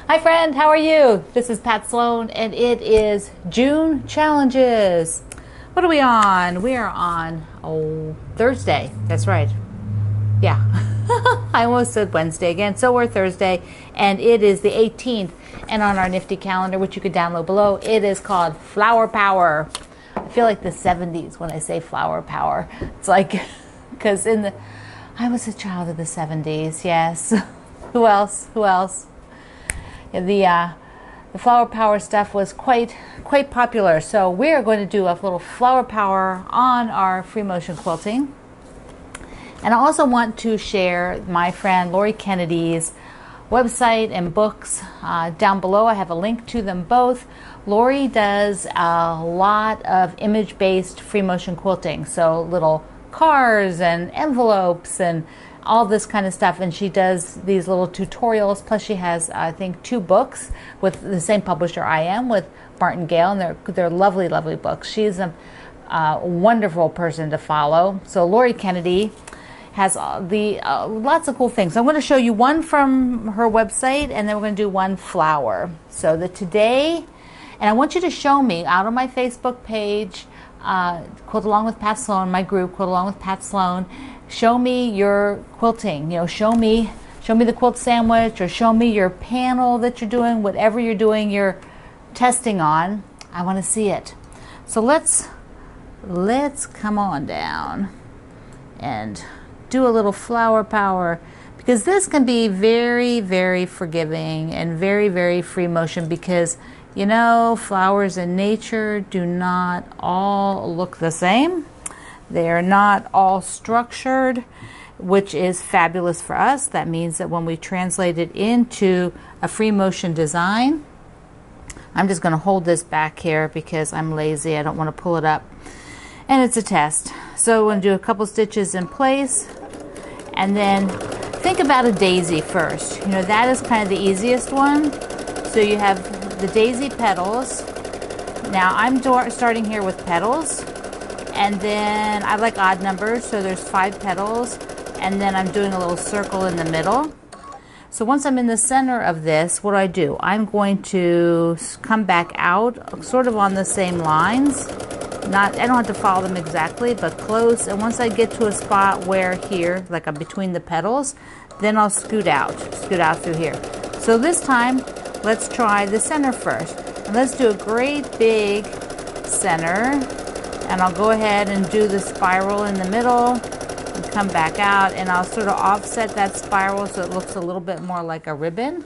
Hi friend, how are you? This is Pat Sloan and it is June Challenges. What are we on? We are on Thursday. That's right. Yeah. I almost said Wednesday again. So we're Thursday and it is the 18th. And on our nifty calendar, which you could download below, it is called Flower Power. I feel like the 70s when I say flower power. It's like, because I was a child of the 70s, yes. Who else? The flower power stuff was quite popular. So we are going to do a little flower power on our free motion quilting. And I also want to share my friend Lori Kennedy's website and books down below. I have a link to them both. Lori does a lot of image-based free motion quilting, so little cars and envelopes and all this kind of stuff, and she does these little tutorials, plus she has I think 2 books with the same publisher I am, with Martingale, and they're lovely books. She's a wonderful person to follow. So Lori Kennedy has lots of cool things. I'm going to show you one from her website, and then we're going to do one flower. So today, and I want you to show me out on my Facebook page, Quilt Along with Pat Sloan, my group, Quilt Along with Pat Sloan. Show me your quilting. You know, show me the quilt sandwich, or show me your panel that you're doing, whatever you're doing, you're testing on. I want to see it. So let's come on down and do a little flower power, because this can be very forgiving and very free motion, because you know, flowers in nature do not all look the same. They are not all structured, which is fabulous for us. That means that when we translate it into a free motion design, I'm just going to hold this back here because I'm lazy. I don't want to pull it up. And it's a test. So we're going to do a couple stitches in place. And then think about a daisy first. You know, that is kind of the easiest one. So you have the daisy petals. Now I'm starting here with petals. And then I like odd numbers, so there's 5 petals, and then I'm doing a little circle in the middle. So once I'm in the center of this, what do? I'm going to come back out sort of on the same lines. I don't have to follow them exactly, but close. And once I get to a spot where here, like I'm between the petals, then I'll scoot out through here. So this time, let's try the center first. And let's do a great big center. And I'll go ahead and do the spiral in the middle and come back out, and I'll sort of offset that spiral so it looks a little bit more like a ribbon.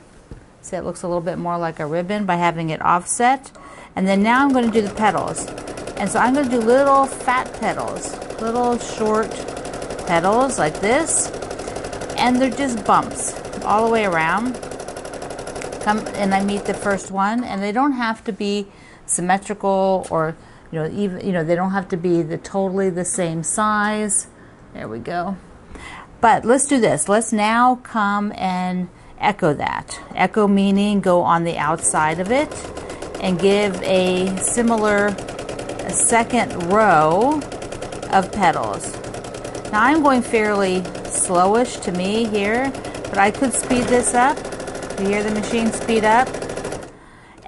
See, it looks a little bit more like a ribbon by having it offset. And then now I'm going to do the petals. And so I'm going to do little fat petals, little short petals like this. And they're just bumps all the way around. And I meet the first one, and they don't have to be symmetrical, or they don't have to be totally the same size. There we go. But let's do this. Let's now come and echo that. Echo meaning go on the outside of it and give a similar second row of petals. Now I'm going fairly slowish to me here, but I could speed this up. You hear the machine speed up?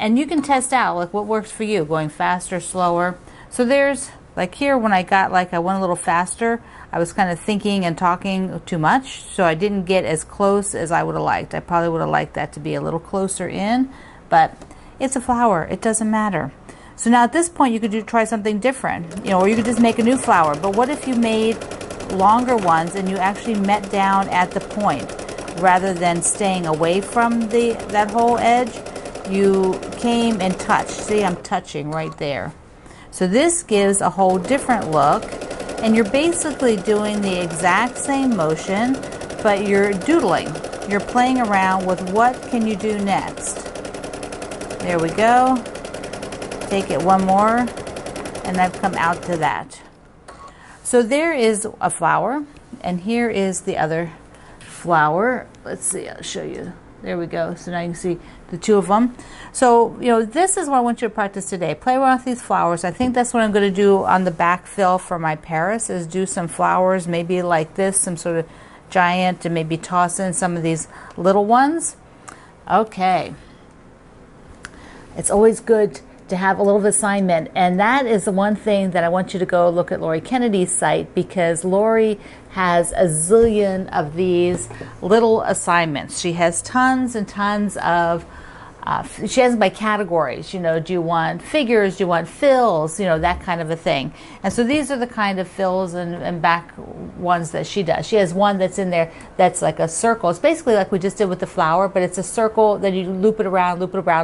And you can test out like what works for you, going faster, slower. So there's, like here when I got I went a little faster, I was kind of thinking and talking too much, so I didn't get as close as I would have liked. I probably would have liked that to be a little closer in, but it's a flower, it doesn't matter. So now at this point you could try something different, or you could just make a new flower. But what if you made longer ones and you actually met down at the point rather than staying away from that whole edge? You came and touched. See, I'm touching right there. So this gives a whole different look, and you're basically doing the exact same motion, but you're doodling. You're playing around with what can you do next. There we go. Take it one more, and I've come out to that. So there is a flower, and here is the other flower. Let's see, I'll show you. There we go. So now you can see the 2 of them. So, this is what I want you to practice today. Play around with these flowers. I think that's what I'm going to do on the back fill for my Paris, is do some flowers, maybe like this, some sort of giant, and maybe toss in some of these little ones. Okay. it's always good to have a little assignment. And that is the one thing that I want you to go look at Lori Kennedy's site, because Lori has a zillion of these little assignments. She has tons and tons of she has them by categories. You know, do you want figures? Do you want fills? You know, that kind of a thing. And so these are the kind of fills and back ones that she does. She has one that's in there that's like a circle. It's basically like we just did with the flower, but it's a circle. Then you loop it around,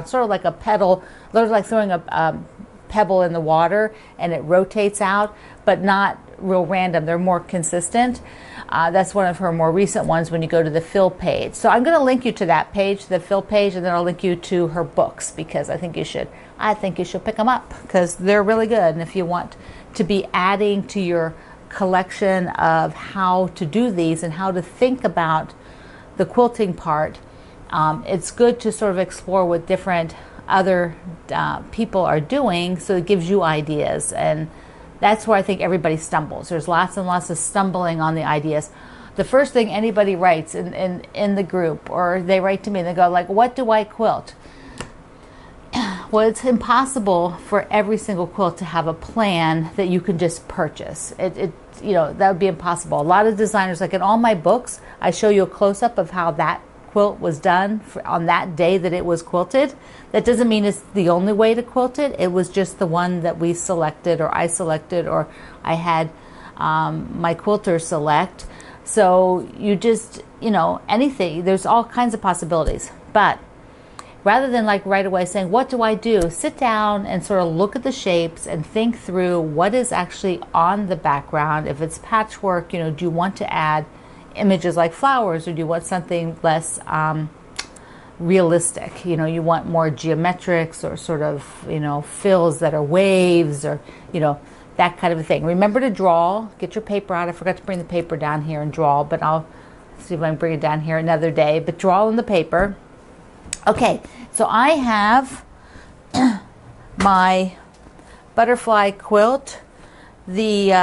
sort of like a petal, sort of like throwing a pebble in the water, and it rotates out, but not real random. They're more consistent. That's one of her more recent ones when you go to the fill page. So I'm going to link you to that page, the fill page, and then I'll link you to her books, because I think you should pick them up, because they're really good. And if you want to be adding to your collection of how to do these and how to think about the quilting part, it's good to sort of explore what different other people are doing, so it gives you ideas. And that's where I think everybody stumbles. There's lots and lots of stumbling on the ideas. The first thing anybody writes in the group, or they write to me, they go like, what do I quilt? Well, it's impossible for every single quilt to have a plan that you can just purchase. You know, that would be impossible. A lot of designers, like in all my books, I show you a close-up of how that quilt was done on that day that it was quilted. That doesn't mean it's the only way to quilt it. It was just the one that we selected, or I selected, or I had my quilter select. So you just, you know, anything, there's all kinds of possibilities. But rather than like right away saying, what do I do? Sit down and sort of look at the shapes and think through what is actually on the background. If it's patchwork, you know, do you want to add images like flowers, or do you want something less realistic? You know, you want more geometrics, or sort of, you know, fills that are waves, or, you know, that kind of a thing. Remember to draw. Get your paper out. I forgot to bring the paper down here and draw, but I'll see if I can bring it down here another day. But draw on the paper. Okay, so I have my butterfly quilt. It's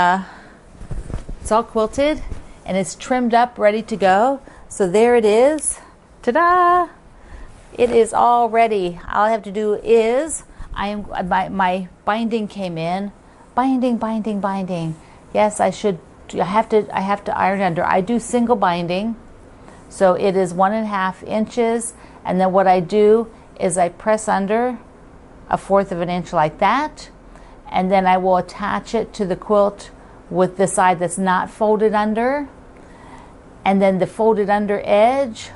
all quilted, and it's trimmed up, ready to go. So there it is. Ta-da! It is all ready. All I have to do is, my binding came in. Binding. Yes, I have to iron under. I do single binding. So it is 1.5 inches. And then what I do is I press under 1/4 of an inch like that. And then I will attach it to the quilt with the side that's not folded under. And then the folded under edge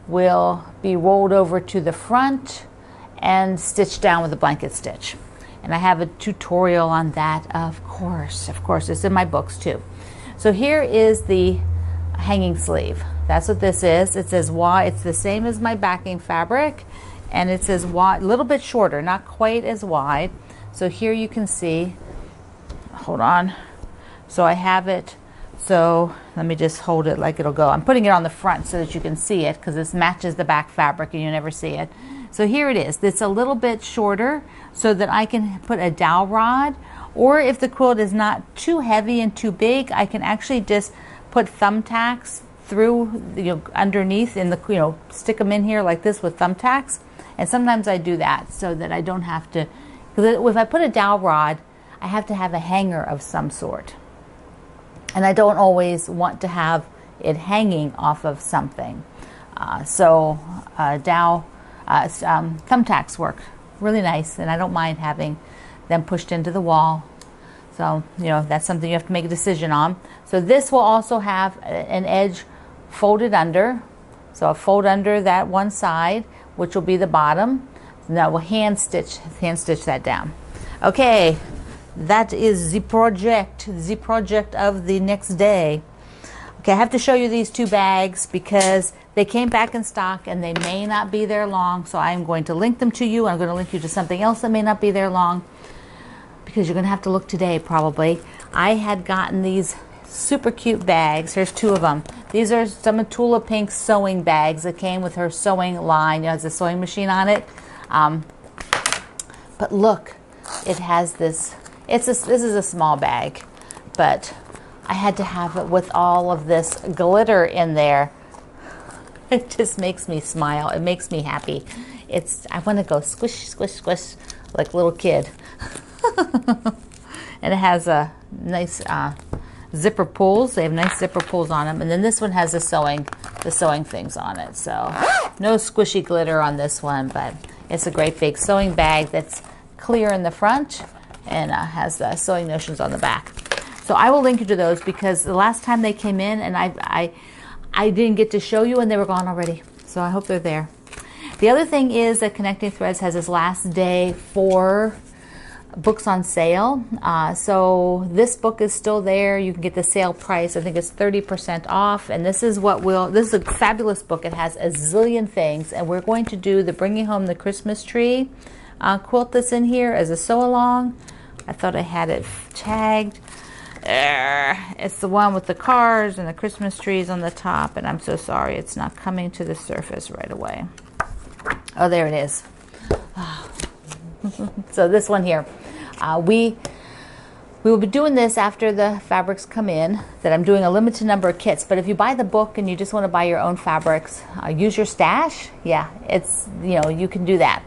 will be rolled over to the front and stitched down with a blanket stitch. And I have a tutorial on that, of course. It's in my books too. So here is the hanging sleeve. That's what this is. It says wide. It's the same as my backing fabric, and it says wide, a little bit shorter, not quite as wide. So here you can see, hold on. So I have it, so let me just hold it like it'll go. I'm putting it on the front so that you can see it, because this matches the back fabric and you never see it. So here it is. It's a little bit shorter so that I can put a dowel rod, or if the quilt is not too heavy and too big, I can actually just put thumbtacks through, you know, underneath in the, you know, stick them in here like this with thumbtacks. And sometimes I do that so that I don't have to, because if I put a dowel rod, I have to have a hanger of some sort. And I don't always want to have it hanging off of something. Thumbtacks work really nice, and I don't mind having them pushed into the wall. So, you know, that's something you have to make a decision on. So this will also have an edge folded under. So I'll fold under that one side, which will be the bottom. Now we'll hand stitch that down. Okay. That is the project of the next day. Okay, I have to show you these 2 bags because they came back in stock and they may not be there long. So I'm going to link them to you. I'm going to link you to something else that may not be there long, because you're going to have to look today probably. I had gotten these super cute bags. Here's 2 of them. These are some of Tulip Pink's sewing bags that came with her sewing line. It has a sewing machine on it. But look, it has this. This is a small bag, but I had to have it with all of this glitter in there. It just makes me smile. It makes me happy. I want to go squish, squish, squish like a little kid. And it has a nice zipper pulls. They have nice zipper pulls on them. And then this one has the sewing things on it. So no squishy glitter on this one, but it's a great big sewing bag that's clear in the front and has the sewing notions on the back. So I will link you to those because the last time they came in and I didn't get to show you and they were gone already. So I hope they're there. The other thing is that Connecting Threads has its last day for books on sale. So this book is still there. You can get the sale price. I think it's 30% off. And this is this is a fabulous book. It has a zillion things. And we're going to do the Bringing Home the Christmas Tree quilt that's in here as a sew along. I thought I had it tagged. It's the one with the cars and the Christmas trees on the top. And I'm so sorry. It's not coming to the surface right away. Oh, there it is. So this one here. We will be doing this after the fabrics come in, that I'm doing a limited number of kits. But if you buy the book and you just want to buy your own fabrics, use your stash. Yeah, it's, you can do that.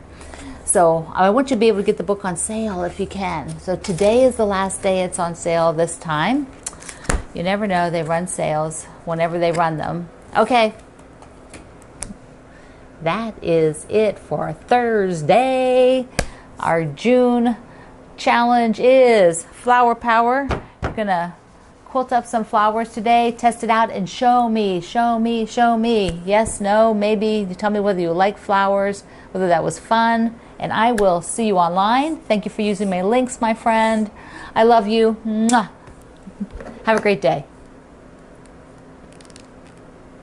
So I want you to be able to get the book on sale if you can. So today is the last day it's on sale this time. You never know, they run sales whenever they run them. Okay. That is it for Thursday. Our June challenge is Flower Power. You're going to quilt up some flowers today, test it out, and show me, show me, show me. Yes, no, maybe. Tell me whether you like flowers, whether that was fun, and I will see you online. Thank you for using my links, my friend. I love you. Mwah. Have a great day.